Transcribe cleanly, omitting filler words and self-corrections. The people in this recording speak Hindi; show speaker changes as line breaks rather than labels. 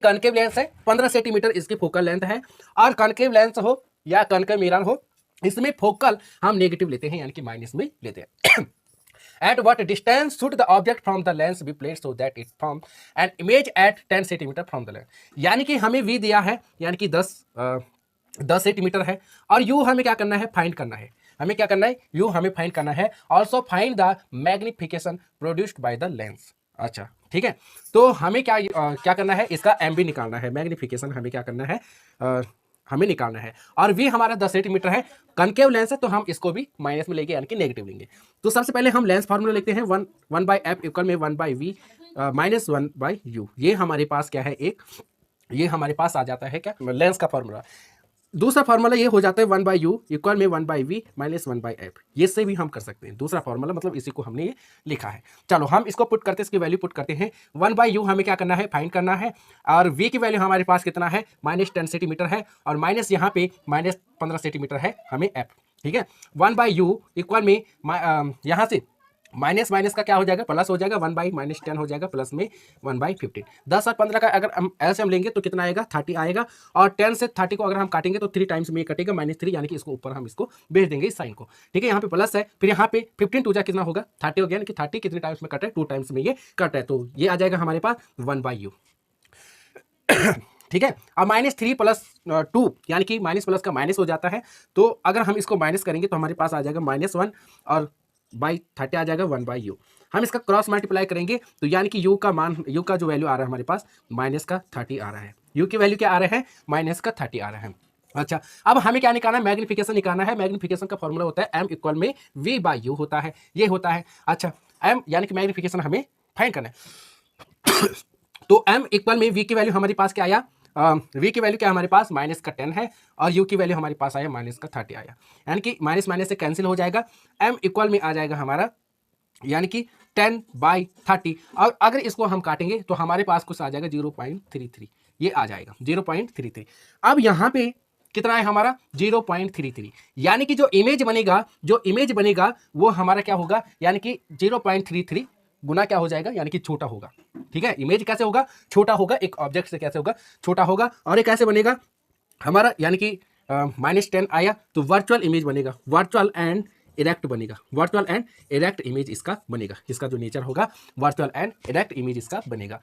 कनकेव लेंस है, 15 सेंटीमीटर इसकी फोकल लेंथ है। और कनकेव लेंस हो या कनकेव मिरर हो, इसमें फोकल हम नेगेटिव लेते हैं, यानी कि माइनस में लेते हैं। At what distance should the object from the lens be placed so that it form an image at 10 centimetre from the lens? यानी कि हमें v दिया है, यानी कि 10 सेंटीमीटर है, और u हमें क्या करना है, फाइंड करना है। हमें क्या करना है, u हमें फाइंड करना है। Also find the magnification produced by the lens. अच्छा ठीक है, तो हमें क्या करना है, इसका एम भी निकालना है। मैग्निफिकेशन हमें क्या करना है, हमें निकालना है। और v हमारा 10 सेंटीमीटर है, कनकेव लेंस है, तो हम इसको भी माइनस में लेंगे, यानी कि नेगेटिव लेंगे। तो सबसे पहले हम लेंस फार्मूला लिखते हैं, 1/f इक्वल में 1/v माइनस 1/u। ये हमारे पास क्या है, एक ये हमारे पास आ जाता है क्या, लेंस का फार्मूला। दूसरा फार्मूला ये हो जाता है 1/u इक्वल में 1/v माइनस 1/f। ये से भी हम कर सकते हैं दूसरा फार्मूला, मतलब इसी को हमने ये लिखा है। चलो हम इसको पुट करते हैं, इसकी वैल्यू पुट करते हैं। 1/u हमें क्या करना है, फाइंड करना है। और v की वैल्यू हमारे पास कितना है, -10 सेंटीमीटर है, और माइनस यहाँ पे -15 सेंटीमीटर है हमें f। ठीक है, 1/u इक्वल में यहाँ से माइनस माइनस का क्या हो जाएगा, प्लस हो जाएगा, 1/-10 हो जाएगा, प्लस में 1/15। 10 और 15 का अगर हम एलसीएम लेंगे तो कितना आएगा, 30 आएगा। और 10 से 30 को अगर हम काटेंगे तो 3 टाइम्स में ये कटेगा, -3, यानी कि इसको ऊपर हम इसको भेज देंगे इस साइन को। ठीक है, यहाँ पे प्लस है, फिर यहाँ पे 15 टू जा कितना होगा, 30 हो गया, यानी कि 30 कितने टाइम्स में कट है, 2 टाइम्स में ये कट है, तो ये आ जाएगा हमारे पास 1/u। ठीक है, अब -3 + 2, यानी कि माइनस प्लस का माइनस हो जाता है, तो अगर हम इसको माइनस करेंगे तो हमारे पास आ जाएगा -1 और /30 आ जाएगा 1/u। हम इसका क्रॉस मल्टीप्लाई करेंगे तो यानी कि u का जो वैल्यू आ रहा है हमारे पास -30 आ रहा है। u की वैल्यू क्या आ रहा है, -30 आ रहा है। अच्छा, अब हमें क्या निकालना है, मैग्निफिकेशन निकालना है। मैग्निफिकेशन का फॉर्मूला होता है m इक्वल में v/u होता है, ये होता है। अच्छा, m यानी कि मैग्निफिकेशन हमें फाइंड करना है। तो m इक्वल में v की वैल्यू हमारे पास क्या आया, v की वैल्यू क्या हमारे पास -10 है, और u की वैल्यू हमारे पास आया -30 आया, यानी कि माइनस माइनस से कैंसिल हो जाएगा। m इक्वल में आ जाएगा हमारा, यानी कि 10/30, और अगर इसको हम काटेंगे तो हमारे पास कुछ आ जाएगा 0.33, ये आ जाएगा 0.33। अब यहाँ पे कितना है हमारा, 0.33, यानी कि जो इमेज बनेगा वो हमारा क्या होगा, यानी कि 0.33 गुना क्या हो जाएगा, यानी कि छोटा होगा। ठीक है, इमेज कैसे होगा, छोटा होगा, एक ऑब्जेक्ट से कैसे होगा, छोटा होगा। और ये कैसे बनेगा हमारा, यानी कि -10 आया तो वर्चुअल इमेज बनेगा, वर्चुअल एंड इरेक्ट बनेगा, वर्चुअल एंड इरेक्ट इमेज इसका बनेगा, इसका जो नेचर होगा वर्चुअल एंड इरेक्ट इमेज इसका बनेगा।